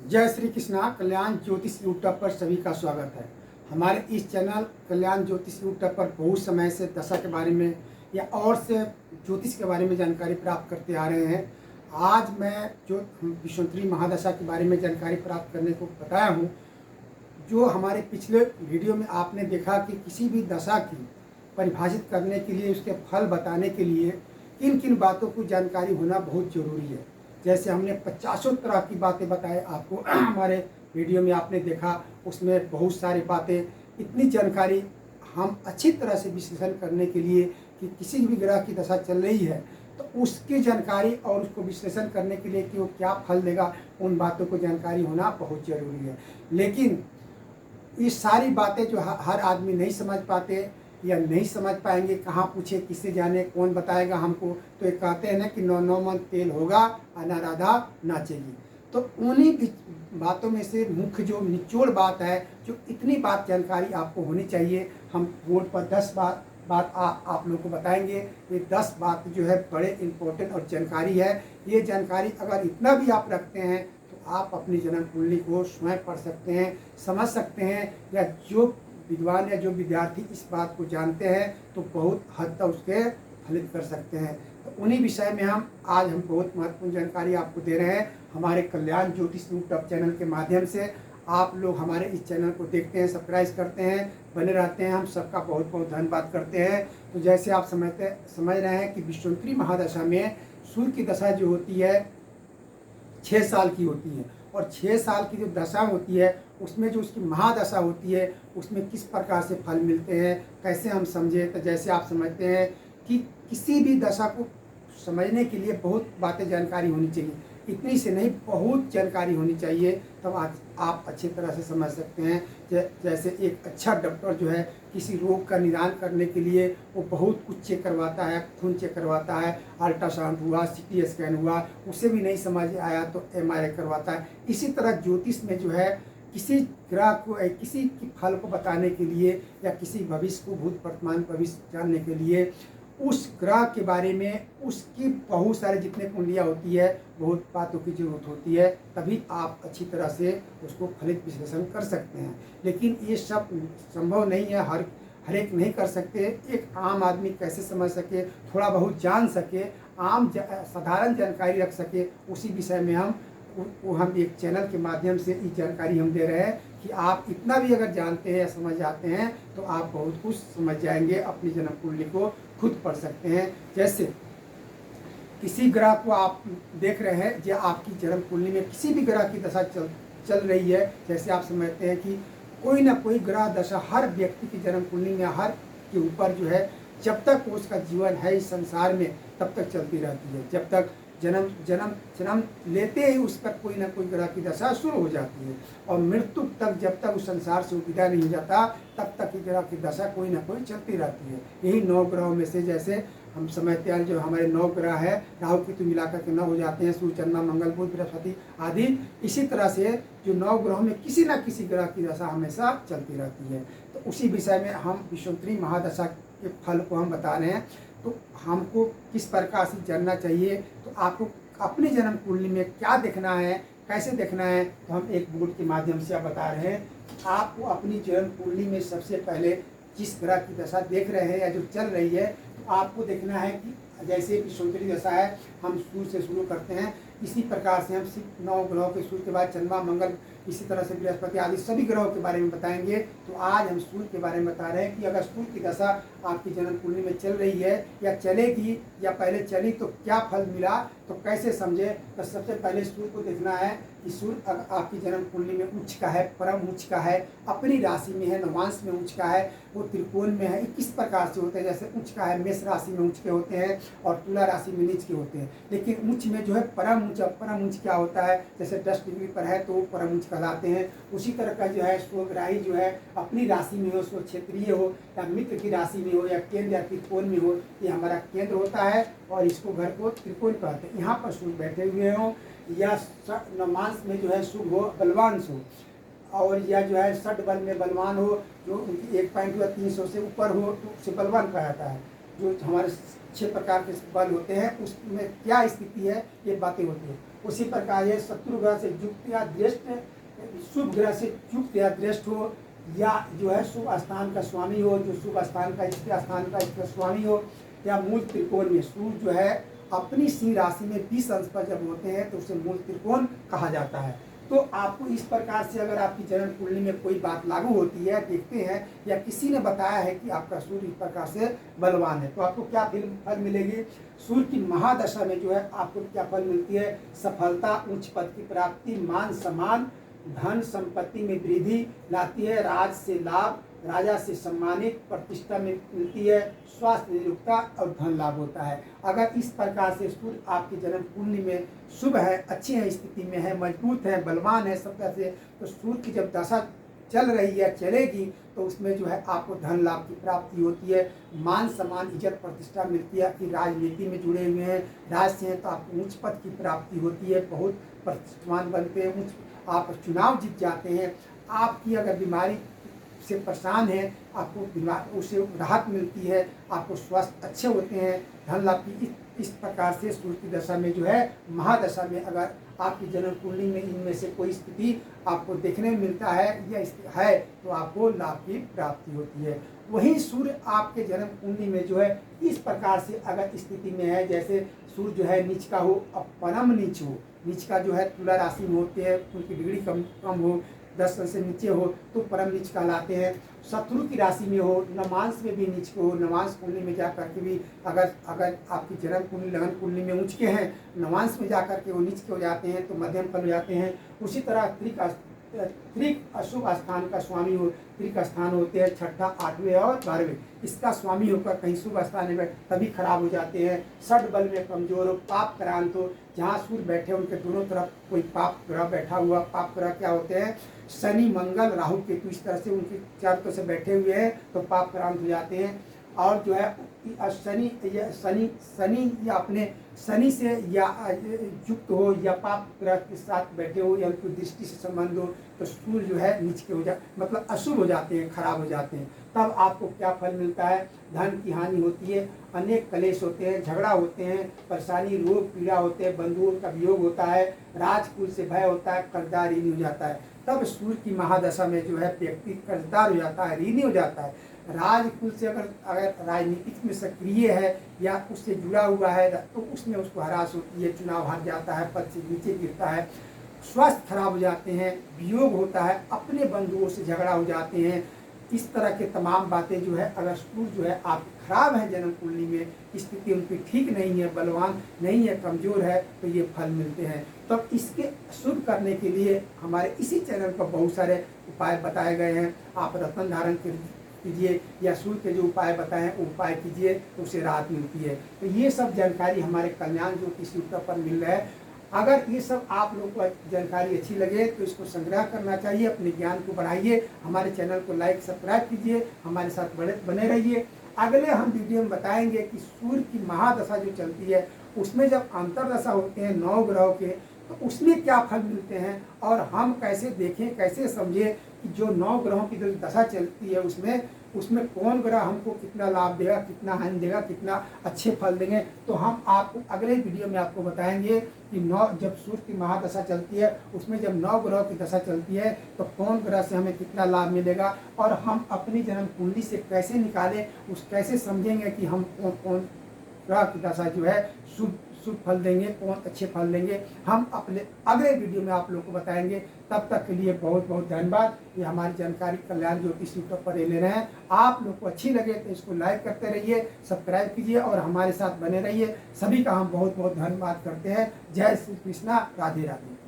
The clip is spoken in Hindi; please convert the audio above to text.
जय श्री कृष्णा। कल्याण ज्योतिष यूट्यूब पर सभी का स्वागत है। हमारे इस चैनल कल्याण ज्योतिष यूट्यूब पर बहुत समय से दशा के बारे में या और से ज्योतिष के बारे में जानकारी प्राप्त करते आ रहे हैं। आज मैं जो विश्वंतरी महादशा के बारे में जानकारी प्राप्त करने को बताया हूँ। जो हमारे पिछले वीडियो में आपने देखा कि किसी भी दशा की परिभाषित करने के लिए, उसके फल बताने के लिए किन किन बातों को जानकारी होना बहुत ज़रूरी है। जैसे हमने 50 तरह की बातें बताए आपको हमारे वीडियो में आपने देखा, उसमें बहुत सारी बातें, इतनी जानकारी हम अच्छी तरह से विश्लेषण करने के लिए कि किसी भी ग्रह की दशा चल रही है तो उसकी जानकारी और उसको विश्लेषण करने के लिए कि वो क्या फल देगा, उन बातों को जानकारी होना बहुत ज़रूरी है। लेकिन ये सारी बातें जो हर आदमी नहीं समझ पाते या नहीं समझ पाएंगे, कहाँ पूछे, किससे जाने, कौन बताएगा हमको। तो ये कहते हैं ना कि 9 मन तेल होगा ना राधा नाचेगी। तो उन्हीं बातों में से मुख्य जो निचोड़ बात है, जो इतनी बात जानकारी आपको होनी चाहिए, हम बोर्ड पर 10 बात आप लोग को बताएंगे। ये 10 बात जो है बड़े इम्पोर्टेंट और जानकारी है। ये जानकारी अगर इतना भी आप रखते हैं तो आप अपनी जन्म कुंडली को स्वयं पढ़ सकते हैं, समझ सकते हैं, या जो विद्वान या जो विद्यार्थी इस बात को जानते हैं तो बहुत हद तक उसके फलित कर सकते हैं। तो उन्हीं विषय में आज हम बहुत महत्वपूर्ण जानकारी आपको दे रहे हैं। हमारे कल्याण ज्योतिष यूट्यूब चैनल के माध्यम से आप लोग हमारे इस चैनल को देखते हैं, सब्सक्राइब करते हैं, बने रहते हैं, हम सबका बहुत बहुत धन्यवाद करते हैं। तो जैसे आप समझ रहे हैं कि विश्वंतरी महादशा में सूर्य की दशा जो होती है 6 साल की होती है, और 6 साल की जो दशा होती है उसमें जो उसकी महादशा होती है उसमें किस प्रकार से फल मिलते हैं, कैसे हम समझें। तो जैसे आप समझते हैं कि किसी भी दशा को समझने के लिए बहुत बातें जानकारी होनी चाहिए, इतनी से नहीं, बहुत जानकारी होनी चाहिए, तब आज आप अच्छी तरह से समझ सकते हैं। जैसे एक अच्छा डॉक्टर जो है किसी रोग का निदान करने के लिए वो बहुत कुछ चेक करवाता है, खून चेक करवाता है, अल्ट्रासाउंड हुआ, CT स्कैन हुआ, उसे भी नहीं समझ आया तो MRI करवाता है। इसी तरह ज्योतिष में जो है किसी ग्रह को, किसी की फल को बताने के लिए या किसी भविष्य को, भूत वर्तमान भविष्य जानने के लिए उस ग्रह के बारे में उसकी बहुत सारे जितने कुंडलियाँ होती है, बहुत बातों की जरूरत होती है, तभी आप अच्छी तरह से उसको फलित विश्लेषण कर सकते हैं। लेकिन ये सब संभव नहीं है, हर एक नहीं कर सकते। एक आम आदमी कैसे समझ सके, थोड़ा बहुत जान सके, साधारण जानकारी रख सके, उसी विषय में हम एक चैनल के माध्यम से ये जानकारी हम दे रहे हैं कि आप इतना भी अगर जानते हैं या समझ जाते हैं तो आप बहुत कुछ समझ जाएंगे, अपनी जन्म कुंडली को खुद पढ़ सकते हैं। जैसे किसी ग्रह को आप देख रहे हैं, जो आपकी जन्म कुंडली में किसी भी ग्रह की दशा चल रही है, जैसे आप समझते हैं कि कोई ना कोई ग्रह दशा हर व्यक्ति की जन्म कुंडली में, हर के ऊपर जो है, जब तक उसका जीवन है इस संसार में तब तक चलती रहती है। जब तक जन्म लेते ही उस पर कोई ना कोई ग्रह की दशा शुरू हो जाती है, और मृत्यु तक, जब तक उस संसार से विदा नहीं हो जाता तब तक की ग्रह की दशा कोई ना कोई चलती रहती है। यही 9 ग्रहों में से, जैसे हम समझते हैं जो हमारे 9 ग्रह है, राहु केतु मिलाकर के 9 हो जाते हैं, सूर्य चंद्रमा मंगल बुध बृहस्पति आदि। इसी तरह से जो 9 ग्रहों में किसी न किसी ग्रह की दशा हमेशा चलती रहती है। तो उसी विषय में हम विश्वंतरी महादशा के फल को हम बता रहे हैं। तो हमको किस प्रकार से जानना चाहिए, तो आपको अपनी जन्म कुंडली में क्या देखना है, कैसे देखना है, तो हम एक बोर्ड के माध्यम से आप बता रहे हैं। आपको अपनी जन्म कुंडली में सबसे पहले जिस ग्रह की दशा देख रहे हैं या जो चल रही है, तो आपको देखना है कि जैसे विश्वंतरी दशा है, हम सूर्य से शुरू करते हैं, इसी प्रकार से हम सिर्फ 9 ग्रहों के, सूर्य के बाद चंद्रमा मंगल, इसी तरह से बृहस्पति आदि सभी ग्रहों के बारे में बताएंगे। तो आज हम सूर्य के बारे में बता रहे हैं कि अगर सूर्य की दशा आपकी जन्म कुंडली में चल रही है या चलेगी या पहले चली तो क्या फल मिला, तो कैसे समझे। तो सबसे पहले सूर्य को देखना है कि सूर्य आपकी जन्म कुंडली में उच्च का है, परम उच्च का है, अपनी राशि में है, नवांश में उच्च का है, वो त्रिकोण में है। किस प्रकार से होते हैं, जैसे उच्च का है मेष राशि में उच्च के होते हैं और तुला राशि में नीच के होते हैं। लेकिन उच्च में जो है परम उच्च क्या होता है, जैसे 10 डिग्री पर है तो परम उच्च कहलाते हैं। उसी तरह का जो है स्वग्राही जो है अपनी राशि में हो, स्व क्षेत्रीय हो, या मित्र की राशि में हो, या केंद्र या त्रिकोण में हो, ये हमारा केंद्र होता है, और इसको घर को त्रिकोण कहते हैं। यहाँ पर सूर्य बैठे हुए हों, या नवांश में जो है शुभ हो, बलवांश हो, और या जो है षड बल में बलवान हो, जो उनकी 1 पॉइंट 300 से ऊपर हो तो उसे बलवान कहा जाता है। जो हमारे 6 प्रकार के बल होते हैं उसमें क्या स्थिति है, ये बातें होती हैं। उसी प्रकार ये शत्रु ग्रह से युक्त या दृष्ट, शुभ ग्रह से युक्त या दृष्ट हो, या जो है शुभ स्थान का स्वामी हो, जो शुभ स्थान का इसके स्थान का इसका स्वामी हो, या मूल त्रिकोण में सूर्य जो है अपनी सिंह राशि में 20 अंश पर जब होते हैं तो उसे मूल त्रिकोण कहा जाता है। तो आपको इस प्रकार से अगर आपकी जन्म कुंडली में कोई बात लागू होती है, देखते हैं, या किसी ने बताया है कि आपका सूर्य इस प्रकार से बलवान है, तो आपको क्या फल मिलेगी। सूर्य की महादशा में जो है आपको क्या फल मिलती है, सफलता, उच्च पद की प्राप्ति, मान सम्मान, धन संपत्ति में वृद्धि लाती है, राज से लाभ, राजा से सम्मानित, प्रतिष्ठा में मिलती है, स्वास्थ्य निरुक्ता और धन लाभ होता है। अगर इस प्रकार से सूर्य आपकी जन्म कुंडली में शुभ है, अच्छी है, स्थिति में है, मजबूत है, बलवान है सब तरह से, तो सूर्य की जब दशा चल रही है, चलेगी, तो उसमें जो है आपको धन लाभ की प्राप्ति होती है, मान सम्मान, इज्जत प्रतिष्ठा मिलती है। कि राजनीति में जुड़े हुए हैं, राज से हैं, तो आपको उच्च पद की प्राप्ति होती है, बहुत प्रतिष्ठान बनते हैं, आप चुनाव जीत जाते हैं। आपकी अगर बीमारी से परेशान है, आपको बीमार उससे राहत मिलती है, आपको स्वास्थ्य अच्छे होते हैं, धन लाभ की इस प्रकार से सूर्य की दशा में जो है महादशा में अगर आपकी जन्म कुंडली में इनमें से कोई स्थिति आपको देखने में मिलता है या है, तो आपको लाभ की प्राप्ति होती है। वहीं सूर्य आपके जन्म कुंडली में जो है इस प्रकार से अगर स्थिति में है, जैसे सूर्य जो है नीच का हो, अब परम नीच हो, नीच का जो है तुला राशि में होते हैं, उनकी डिग्री कम हो, 10 से नीचे हो तो परम नीच कहलाते हैं। शत्रु की राशि में हो, नवांश में भी नीच हो, नवांश कुंडली में जा करके भी अगर आपकी जन्म कुंडली लगन कुंडली में ऊंच के हैं, नवांश में जा करके वो नीच के हो जाते हैं तो मध्यम फल हो जाते हैं। उसी तरह त्रिक अशुभ स्थान का स्वामी हो, त्रिक स्थान होते हैं 6ठा, 8वें और 12वें, इसका स्वामी होकर कहीं शुभ स्थान में तभी खराब हो जाते हैं। षड बल में कमजोर हो, पाप क्रांत हो, जहाँ सूर्य बैठे उनके दोनों तरफ कोई पाप ग्रह बैठा हुआ, पाप ग्रह क्या होते हैं, शनि, मंगल, राहु, केतु, इस तरह से उनके चारों तरफ से बैठे हुए हैं तो पाप क्रांत हो जाते हैं। और जो है शनि या अपने शनि से या युक्त हो या पाप ग्रह के साथ बैठे हो या उनकी दृष्टि से संबंध हो तो सूर्य जो है नीच के हो जाए, मतलब अशुभ हो जाते हैं, खराब हो जाते हैं। तब आपको क्या फल मिलता है, धन की हानि होती है, अनेक कलेश होते हैं, झगड़ा होते हैं, परेशानी, रोग पीड़ा होते हैं, बंधुओं का वियोग होता है, राजकुल से भय होता है, कर्जदार ऋणी हो जाता है। तब सूर्य की महादशा में जो है व्यक्ति कर्जदार हो जाता है, ऋणी हो जाता है। राजकुल से अगर राजनीतिक में सक्रिय है या उससे जुड़ा हुआ है तो उसमें उसको हरास होती है, चुनाव हार जाता है, पद से नीचे गिरता है, स्वास्थ्य खराब हो जाते हैं, वियोग होता है, अपने बंधुओं से झगड़ा हो जाते हैं। इस तरह के तमाम बातें जो है अगर सूर्य जो है आप खराब है जन्म कुंडली में, स्थिति उनकी ठीक नहीं है, बलवान नहीं है, कमजोर है, तो ये फल मिलते हैं। तो इसके शुभ करने के लिए हमारे इसी चैनल पर बहुत सारे उपाय बताए गए हैं। आप रत्न धारण कीजिए या सूर्य के जो उपाय बताए हैं वो उपाय कीजिए तो उसे राहत मिलती है। तो ये सब जानकारी हमारे कल्याण ज्योतिष यूट्यूब पर मिल रहा है। अगर ये सब आप लोग को जानकारी अच्छी लगे तो इसको संग्रह करना चाहिए, अपने ज्ञान को बढ़ाइए, हमारे चैनल को लाइक सब्सक्राइब कीजिए, हमारे साथ बने रहिए। अगले हम वीडियो में बताएंगे कि सूर्य की महादशा जो चलती है उसमें जब अंतरदशा होते हैं 9 ग्रहों के तो उसमें क्या फल मिलते हैं और हम कैसे देखें, कैसे समझें कि जो 9 ग्रहों की जो दशा चलती है उसमें कौन ग्रह हमको कितना लाभ देगा, कितना हानि देगा, कितना अच्छे फल देंगे। तो हम आपको अगले वीडियो में आपको बताएंगे कि जब सूर्य की महादशा चलती है उसमें जब 9 ग्रहों की दशा चलती है तो कौन ग्रह से हमें कितना लाभ मिलेगा और हम अपनी जन्म कुंडली से कैसे निकालें, कैसे समझेंगे कि हम कौन ग्रह की दशा जो है शुभ फल देंगे, कौन अच्छे फल देंगे, हम अपने अगले वीडियो में आप लोग को बताएंगे। तब तक के लिए बहुत बहुत धन्यवाद। ये हमारी जानकारी कल्याण ज्योतिष यूट्यूब पर ले रहे हैं। आप लोग को अच्छी लगे तो इसको लाइक करते रहिए, सब्सक्राइब कीजिए और हमारे साथ बने रहिए। सभी का हम बहुत बहुत धन्यवाद करते हैं। जय श्री कृष्णा, राधे राधे।